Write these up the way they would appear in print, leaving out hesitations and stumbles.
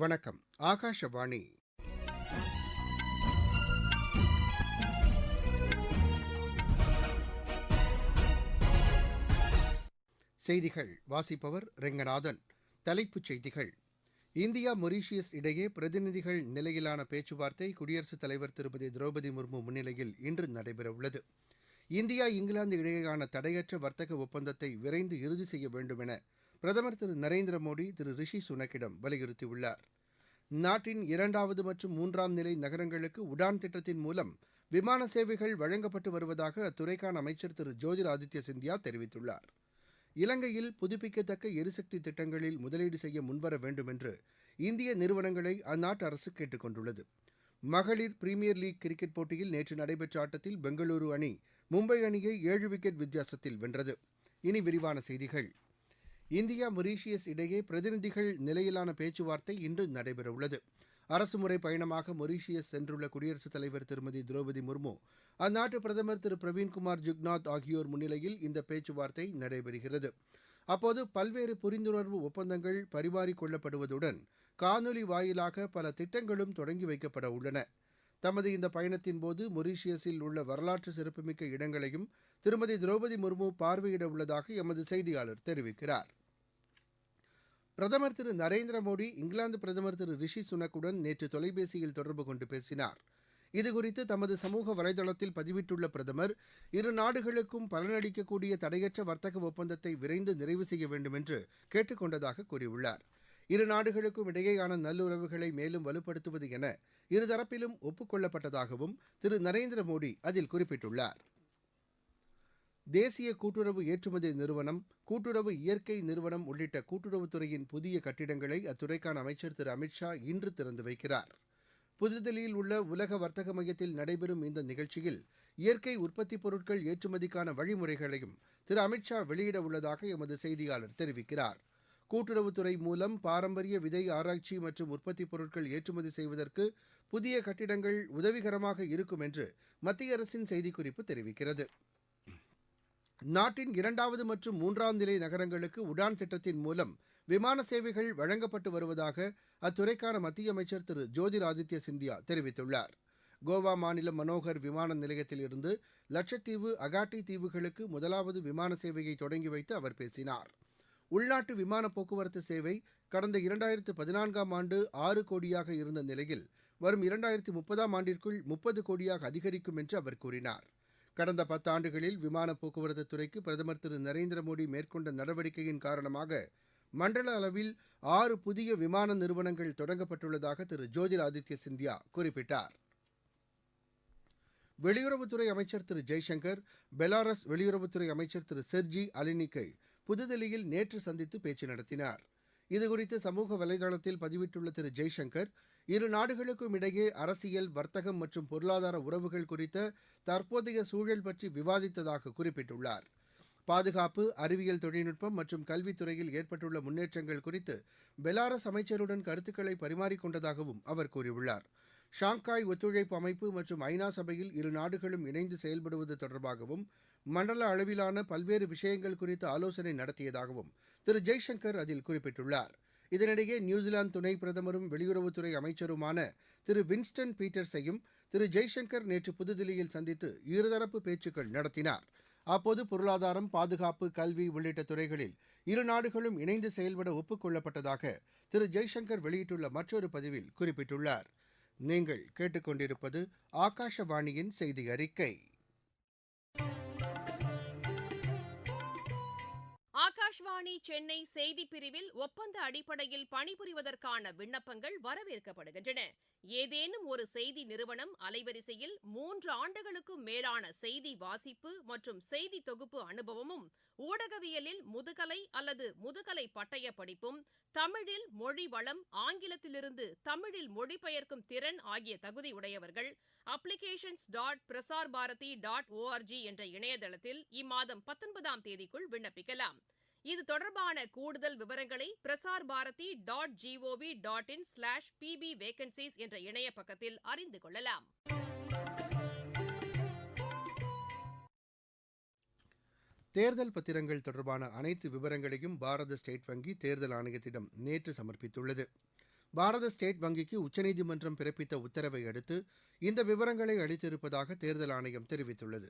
வணக்கம். ஆகாஷவாணி. செய்திகள் வாசிப்பவர் ரெங்கநாதன். தலைப்புச் செய்திகள். இந்தியா மொரீஷியஸ் இடையே பிரதிநிதிகள் நிலையிலான பேச்சுவார்த்தை குடியரசுத் தலைவர் திருமதி திரௌபதி முர்மு முன்னிலையில் இன்று நடைபெறவுள்ளது. இந்தியா இங்கிலாந்து இடையேயான தடையற்ற வர்த்தக ஒப்பந்தத்தை விரைந்து இறுதி செய்ய வேண்டும் என பிரதமர் திரு நரேந்திர மோடி திரு ரிஷி சுனக்கிடம் வலியுறுத்தியுள்ளார். நாட்டின் 2வது மற்றும் 3ஆம் நிலை நகரங்களுக்கு உடான் திட்டத்தின் மூலம் விமான சேவைகள் வழங்கப்பட்டு வருவதாக அத்துறைக்கான அமைச்சர் திரு ஜோதிராதித்ய சிந்தியா தெரிவித்துள்ளார். இலங்கையில் புதுப்பிக்கத்தக்க எரிசக்தி திட்டங்களில் முதலீடு செய்ய முன்வர வேண்டும் என்று இந்திய நிறுவனங்களை அந்நாட்டு அரசு கேட்டுக் கொண்டுள்ளது. மகளிர் பிரீமியர் லீக் கிரிக்கெட் போட்டியில் நேற்று நடைபெற்ற ஆட்டத்தில் பெங்களூரு அணி மும்பை அணியை 7 விக்கெட் வித்தியாசத்தில் வென்றது. இனி விரிவான செய்திகள். இந்தியா மொரீஷியஸ் இடையே பிரதிநிதிகள் நிலையிலான பேச்சுவார்த்தை இன்று நடைபெறவுள்ளது. அரசுமுறை பயணமாக மொரீஷியஸ் சென்றுள்ள குடியரசுத் தலைவர் திருமதி திரௌபதி முர்மு, அந்நாட்டு பிரதமர் திரு பிரவீன்குமார் ஜுக்நாத் ஆகியோர் முன்னிலையில் இந்த பேச்சுவார்த்தை நடைபெறுகிறது. அப்போது பல்வேறு புரிந்துணர்வு ஒப்பந்தங்கள் பரிமாறிக்கொள்ளப்படுவதுடன் காணொலி வாயிலாக பல திட்டங்களும் தொடங்கி வைக்கப்பட உள்ளன. தமது இந்த பயணத்தின்போது மொரீஷியஸில் உள்ள வரலாற்று சிறப்புமிக்க இடங்களையும் திருமதி திரௌபதி முர்மு பார்வையிட உள்ளதாக எமது செய்தியாளர் தெரிவிக்கிறார். பிரதமர் திரு நரேந்திர மோடி இங்கிலாந்து பிரதமர் திரு ரிஷி சுனக்குடன் நேற்று தொலைபேசியில் தொடர்பு கொண்டு பேசினார். இதுகுறித்து தமது சமூக வலைதளத்தில் பதிவிட்டுள்ள பிரதமர், இரு நாடுகளுக்கும் பலனளிக்கக்கூடிய தடையற்ற வர்த்தக ஒப்பந்தத்தை விரைந்து நிறைவு செய்ய வேண்டும் என்று கேட்டுக் கொண்டதாக கூறியுள்ளார். இரு நாடுகளுக்கும் இடையேயான நல்லுறவுகளை மேலும் வலுப்படுத்துவது என இருதரப்பிலும் ஒப்புக் கொள்ளப்பட்டதாகவும் திரு நரேந்திர மோடி அதில் குறிப்பிட்டுள்ளார். தேசிய கூட்டுறவு ஏற்றுமதி நிறுவனம், கூட்டுறவு இயற்கை நிறுவனம் உள்ளிட்ட கூட்டுறவுத்துறையின் புதிய கட்டிடங்களை அத்துறைக்கான அமைச்சர் திரு அமித்ஷா இன்று திறந்து வைக்கிறார். புதுதில்லியில் உள்ள உலக வர்த்தக மையத்தில் நடைபெறும் இந்த நிகழ்ச்சியில் இயற்கை உற்பத்திப் பொருட்கள் ஏற்றுமதிக்கான வழிமுறைகளையும் திரு அமித்ஷா வெளியிட உள்ளதாக எமது செய்தியாளர் தெரிவிக்கிறார். கூட்டுறவுத்துறை மூலம் பாரம்பரிய விதை ஆராய்ச்சி மற்றும் உற்பத்திப் பொருட்கள் ஏற்றுமதி செய்வதற்கு புதிய கட்டிடங்கள் உதவிகரமாக இருக்கும் என்று மத்திய அரசின் செய்திக்குறிப்பு தெரிவிக்கிறது. நாட்டின் 2வது மற்றும் 3ஆம் நிலை நகரங்களுக்கு உடான் திட்டத்தின் மூலம் விமான சேவைகள் வழங்கப்பட்டு வருவதாக அத்துறைக்கான மத்திய அமைச்சர் திரு ஜோதிராதித்ய சிந்தியா தெரிவித்துள்ளார். கோவா மாநிலம் மனோகர் விமான நிலையத்திலிருந்து லட்சத்தீவு, அகாட்டி தீவுகளுக்கு முதலாவது விமான சேவையை தொடங்கி வைத்து அவர் பேசினார். உள்நாட்டு விமான போக்குவரத்து சேவை கடந்த 2014ஆம் ஆண்டு 6 கோடியாக இருந்த நிலையில் வரும் 2030ஆம் ஆண்டிற்குள் 30 கோடியாக அதிகரிக்கும் என்று அவர் கூறினார். கடந்த 10 ஆண்டுகளில் விமான போக்குவரத்து துறைக்கு பிரதமர் திரு நரேந்திர மோடி மேற்கொண்ட நடவடிக்கையின் காரணமாக மண்டல அளவில் 6 புதிய விமான நிறுவனங்கள் தொடங்கப்பட்டுள்ளதாக திரு ஜோதிராதித்ய சிந்தியா குறிப்பிட்டார். வெளியுறவுத்துறை அமைச்சர் திரு ஜெய்சங்கர், பெலாரஸ் வெளியுறவுத்துறை அமைச்சர் திரு செர்ஜி அலினிக்கை புதுதில்லியில் நேற்று சந்தித்து பேச்சு நடத்தினார். இதுகுறித்து சமூக வலைதளத்தில் பதிவிட்டுள்ள திரு ஜெய்சங்கர், இரு நாடுகளுக்கும் இடையே அரசியல், வர்த்தகம் மற்றும் பொருளாதார உறவுகள் குறித்த தற்போதைய சூழல் பற்றி விவாதித்ததாக குறிப்பிட்டுள்ளார். பாதுகாப்பு, அறிவியல் தொழில்நுட்பம் மற்றும் கல்வித்துறையில் ஏற்பட்டுள்ள முன்னேற்றங்கள் குறித்து பெலாரஸ் அமைச்சருடன் கருத்துக்களை பரிமாறிக்கொண்டதாகவும் அவர் கூறியுள்ளார். ஷாங்காய் ஒத்துழைப்பு அமைப்பு மற்றும் ஐநா சபையில் இரு நாடுகளும் இணைந்து செயல்படுவது தொடர்பாகவும் மண்டல அளவிலான பல்வேறு விஷயங்கள் குறித்து ஆலோசனை நடத்தியதாகவும் திரு ஜெய்சங்கர் அதில் குறிப்பிட்டுள்ளார். இதனிடையே நியூசிலாந்து துணை பிரதமரும் வெளியுறவுத்துறை அமைச்சருமான திரு வின்ஸ்டன் பீட்டர்ஸையும் திரு ஜெய்சங்கர் நேற்று புதுதில்லியில் சந்தித்து இருதரப்பு பேச்சுக்கள் நடத்தினார். அப்போது பொருளாதாரம், பாதுகாப்பு, கல்வி உள்ளிட்ட துறைகளில் இரு நாடுகளும் இணைந்து செயல்பட ஒப்புக் கொள்ளப்பட்டதாக திரு ஜெய்சங்கர் வெளியிட்டுள்ள மற்றொரு பதிவில் குறிப்பிட்டுள்ளார். நீங்கள் கேட்டுக்கொண்டிருப்பது ஆகாஷவாணியின் செய்தி அறிக்கை. ஆகாஷ்வாணி சென்னை செய்திப் பிரிவில் ஒப்பந்த அடிப்படையில் பணிபுரிவதற்கான விண்ணப்பங்கள் வரவேற்கப்படுகின்றன. ஏதேனும் ஒரு செய்தி நிறுவனம் அலைவரிசையில் 3 ஆண்டுகளுக்கும் மேலான செய்தி வாசிப்பு மற்றும் செய்தி தொகுப்பு அனுபவமும், ஊடகவியலில் முதுகலை அல்லது முதுகலை பட்டய படிப்பும், தமிழில் மொழி வளம், ஆங்கிலத்திலிருந்து தமிழில் மொழிபெயர்க்கும் திறன் ஆகிய தகுதியுடையவர்கள் applications.prasarbarati.org என்ற இணையதளத்தில் இம்மாதம் 19ஆம் தேதிக்குள் விண்ணப்பிக்கலாம். இது தொடர்பான கூடுதல் விவரங்களை prasarbarati.gov.in/pbvacancies என்ற இணைய பக்கத்தில் அறிந்து கொள்ளலாம். தேர்தல் பத்திரங்கள் தொடர்பான அனைத்து விவரங்களையும் பாரத ஸ்டேட் வங்கி தேர்தல் ஆணையத்திடம் நேற்று சமர்ப்பித்துள்ளது. பாரத ஸ்டேட் வங்கிக்கு உச்சநீதிமன்றம் பிறப்பித்த உத்தரவை அடுத்து இந்த விவரங்களை அளித்திருப்பதாக தேர்தல் ஆணையம் தெரிவித்துள்ளது.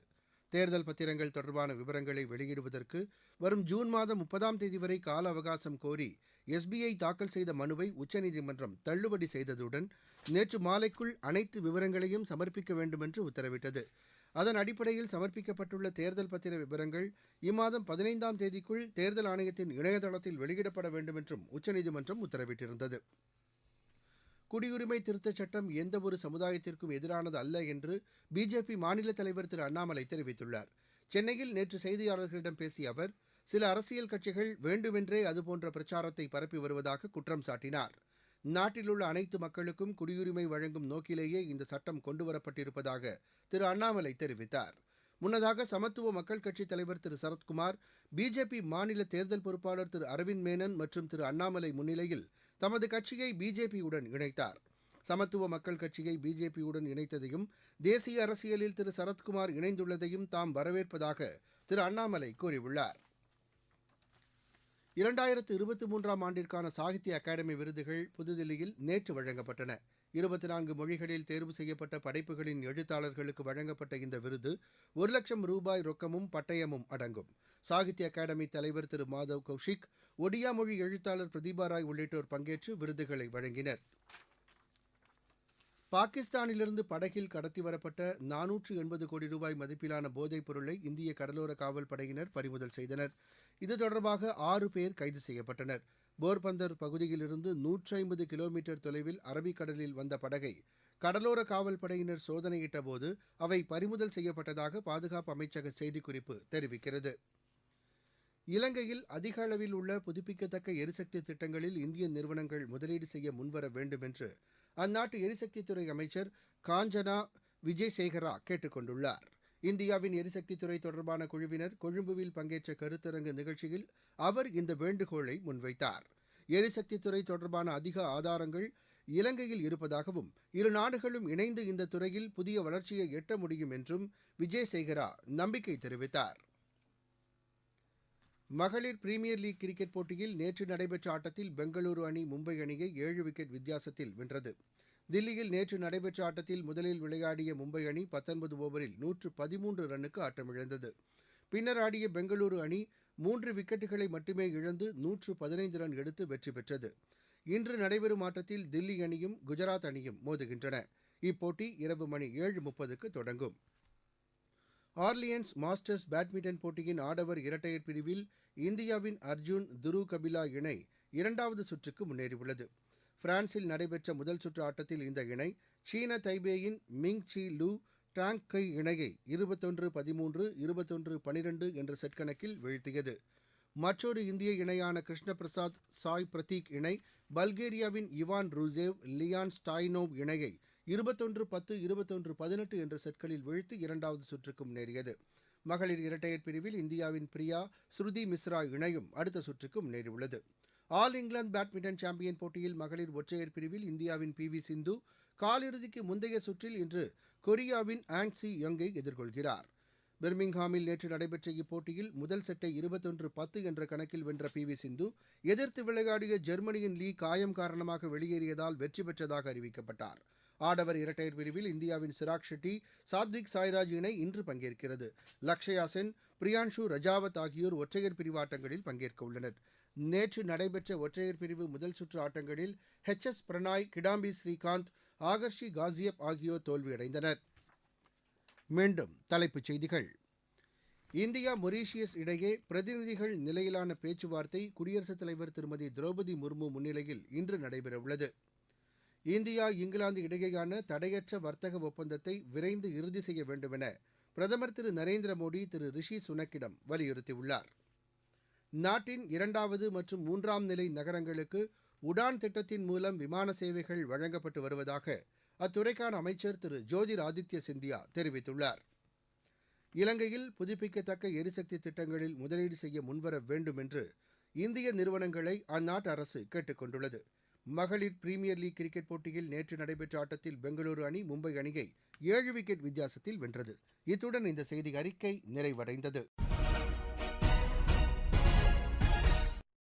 தேர்தல் பத்திரங்கள் தொடர்பான விவரங்களை வெளியிடுவதற்கு வரும் ஜூன் மாதம் 30ஆம் தேதி வரை கால அவகாசம் கோரி எஸ்பிஐ தாக்கல் செய்த மனுவை உச்சநீதிமன்றம் தள்ளுபடி செய்ததுடன் நேற்று மாலைக்குள் அனைத்து விவரங்களையும் சமர்ப்பிக்க வேண்டும் என்று உத்தரவிட்டது. அதன் அடிப்படையில் சமர்ப்பிக்கப்பட்டுள்ள தேர்தல் பத்திர விவரங்கள் இம்மாதம் 15ஆம் தேதிக்குள் தேர்தல் ஆணையத்தின் இணையதளத்தில் வெளியிடப்பட வேண்டும் என்றும் உச்சநீதிமன்றம் உத்தரவிட்டிருந்தது. குடியுரிமை திருத்தச் சட்டம் எந்தவொரு சமுதாயத்திற்கும் எதிரானது அல்ல என்று பிஜேபி மாநில தலைவர் திரு அண்ணாமலை தெரிவித்துள்ளார். சென்னையில் நேற்று செய்தியாளர்களிடம் பேசிய அவர், சில அரசியல் கட்சிகள் வேண்டுமென்றே அதுபோன்ற பிரச்சாரத்தை பரப்பி வருவதாக குற்றம் சாட்டினார். நாட்டிலுள்ள அனைத்து மக்களுக்கும் குடியுரிமை வழங்கும் நோக்கிலேயே இந்த சட்டம் கொண்டுவரப்பட்டிருப்பதாக திரு அண்ணாமலை தெரிவித்தார். முன்னதாக சமத்துவ மக்கள் கட்சித் தலைவர் திரு சரத்குமார், பிஜேபி மாநில தேர்தல் பொறுப்பாளர் திரு அரவிந்த் மேனன் மற்றும் திரு அண்ணாமலை முன்னிலையில் தமது கட்சியை பிஜேபியுடன் இணைத்தார். சமத்துவ மக்கள் கட்சியை பிஜேபியுடன் இணைத்ததையும் தேசிய அரசியலில் திரு சரத்குமார் இணைந்துள்ளதையும் தாம் வரவேற்பதாக திரு அண்ணாமலை கூறியுள்ளார். 2023ஆம் ஆண்டிற்கான சாகித்ய அகாடமி விருதுகள் புதுதில்லியில் நேற்று வழங்கப்பட்டன. 24 மொழிகளில் தேர்வு செய்யப்பட்ட படைப்புகளின் எழுத்தாளர்களுக்கு வழங்கப்பட்ட இந்த விருது 1 லட்சம் ரூபாய் ரொக்கமும் பட்டயமும் அடங்கும். சாகித்ய அகாடமி தலைவர் திரு மாதவ் கௌஷிக், ஒடியா மொழி எழுத்தாளர் பிரதீபா ராய் உள்ளிட்டோர் பங்கேற்று விருதுகளை வழங்கினர். பாகிஸ்தானிலிருந்து படகில் கடத்தி வரப்பட்ட 480 கோடி ரூபாய் மதிப்பிலான போதைப் பொருளை இந்திய கடலோர காவல் படையினர் பறிமுதல் செய்தனர். இது தொடர்பாக 6 பேர் கைது செய்யப்பட்டனர். போர்பந்தர் பகுதியிலிருந்து 150 கிலோமீட்டர் தொலைவில் அரபிக்கடலில் வந்த படகை கடலோர காவல் படையினர் சோதனையிட்ட போது அவை பறிமுதல் செய்யப்பட்டதாக பாதுகாப்பு அமைச்சக செய்திக்குறிப்பு தெரிவிக்கிறது. இலங்கையில் அதிக அளவில் உள்ள புதுப்பிக்கத்தக்க எரிசக்தி திட்டங்களில் இந்திய நிறுவனங்கள் முதலீடு செய்ய முன்வர வேண்டும் என்று அந்நாட்டு எரிசக்தித்துறை அமைச்சர் காஞ்சனா விஜயசேகரா கேட்டுக் கொண்டுள்ளார். இந்தியாவின் எரிசக்தித்துறை தொடர்பான குழுவினர் கொழும்புவில் பங்கேற்ற கருத்தரங்கு நிகழ்ச்சியில் அவர் இந்த வேண்டுகோளை முன்வைத்தார். எரிசக்தித்துறை தொடர்பான அதிக ஆதாரங்கள் இலங்கையில் இருப்பதாகவும் இரு நாடுகளும் இணைந்து இந்த துறையில் புதிய வளர்ச்சியை எட்ட முடியும் என்றும் விஜயசேகரா நம்பிக்கை தெரிவித்தார். மகளிர் பிரீமியர் லீக் கிரிக்கெட் போட்டியில் நேற்று நடைபெற்ற ஆட்டத்தில் பெங்களூரு அணி மும்பை அணியை 7 விக்கெட் வித்தியாசத்தில் வென்றது. தில்லியில் நேற்று நடைபெற்ற ஆட்டத்தில் முதலில் விளையாடிய மும்பை அணி 19 ஓவரில் 113 ரன்னுக்கு ஆட்டமிழந்தது. பின்னர் ஆடிய பெங்களூரு அணி 3 விக்கெட்டுகளை மட்டுமே இழந்து 115 ரன் எடுத்து வெற்றி பெற்றது. இன்று நடைபெறும் ஆட்டத்தில் தில்லி அணியும் குஜராத் அணியும் மோதுகின்றன. இப்போட்டி இரவு மணி 7:30க்கு தொடங்கும். ஆர்லியன்ஸ் மாஸ்டர்ஸ் பேட்மிண்டன் போட்டியின் ஆடவர் இரட்டையர் பிரிவில் இந்தியாவின் அர்ஜுன் துருவ் கபிலா இணை 2வது சுற்றுக்கு முன்னேறியுள்ளது. பிரான்சில் நடைபெற்ற முதல் சுற்று ஆட்டத்தில் இந்த இணை சீன தைபேயின் மிங் சி லூ டாங் கை இணையை 21-13, 21-12 என்ற செட் கணக்கில் வீழ்த்தியது. மற்றொரு இந்திய இணையான கிருஷ்ண பிரசாத் சாய் பிரதீக் இணை பல்கேரியாவின் இவான் ரூசேவ் லியான் ஸ்டாய்னோவ் இணையை 21-10, 21-18 என்ற செட்களில் வீழ்த்தி 2வது சுற்றுக்கு முன்னேறியது. மகளிர் இரட்டையர் பிரிவில் இந்தியாவின் பிரியா ஸ்ருதி மிஸ்ரா இணையும் அடுத்த சுற்றுக்கு முன்னேறியுள்ளது. ஆல் இங்கிலாந்து பேட்மிண்டன் சாம்பியன் போட்டியில் மகளிர் ஒற்றையர் பிரிவில் இந்தியாவின் PV சிந்து காலிறுதிக்கு முந்தைய சுற்றில் இன்று கொரியாவின் ஆங் சி யங்கை எதிர்கொள்கிறார். பெர்மிங்ஹாமில் நேற்று நடைபெற்ற இப்போட்டியில் முதல் செட்டை 21-10 என்ற கணக்கில் வென்ற PV சிந்து எதிர்த்து விளையாடிய ஜெர்மனியின் லீ காயம் காரணமாக வெளியேறியதால் வெற்றி பெற்றதாக அறிவிக்கப்பட்டார். ஆடவர் இரட்டையர் பிரிவில் இந்தியாவின் சிராக் ஷெட்டி சாத்விக் சாய்ராஜ் இணை இன்று பங்கேற்கிறது. லக்ஷயா சென், பிரியான்ஷு ரஜாவத் ஆகியோர் ஒற்றையர் பிரிவு ஆட்டங்களில் பங்கேற்க உள்ளனர். நேற்று நடைபெற்ற ஒற்றையர் பிரிவு முதல் சுற்று ஆட்டங்களில் HS பிரணாய், கிடாம்பி ஸ்ரீகாந்த், ஆகர்ஷி காசியப் ஆகியோர் தோல்வியடைந்தனர். மீண்டும் தலைப்புச் செய்திகள். இந்தியா மொரீஷியஸ் இடையே பிரதிநிதிகள் நிலையிலான பேச்சுவார்த்தை குடியரசுத் தலைவர் திருமதி திரௌபதி முர்மு முன்னிலையில் இன்று நடைபெறவுள்ளது. இந்தியா இங்கிலாந்து இடையேயான தடையற்ற வர்த்தக ஒப்பந்தத்தை விரைந்து இறுதி செய்ய வேண்டுமென பிரதமர் திரு நரேந்திர மோடி திரு ரிஷி சுனக்கிடம் வலியுறுத்தியுள்ளார். நாட்டின் 2வது மற்றும் 3ஆம் நிலை நகரங்களுக்கு உடான் திட்டத்தின் மூலம் விமான சேவைகள் வழங்கப்பட்டு வருவதாக அத்துறைக்கான அமைச்சர் திரு ஜோதிர் ஆதித்ய சிந்தியா தெரிவித்துள்ளார். இலங்கையில் புதுப்பிக்கத்தக்க எரிசக்தி திட்டங்களில் முதலீடு செய்ய முன்வர வேண்டும் என்று இந்திய நிறுவனங்களை அந்நாட்டு அரசு கேட்டுக் கொண்டுள்ளது. மகளிர் பிரீமியர் லீக் கிரிக்கெட் போட்டியில் நேற்று நடைபெற்ற ஆட்டத்தில் பெங்களூரு அணி மும்பை அணியை 7 விக்கெட் வித்தியாசத்தில் வென்றது. இத்துடன் இந்த செய்தி அறிக்கை நிறைவடைந்தது.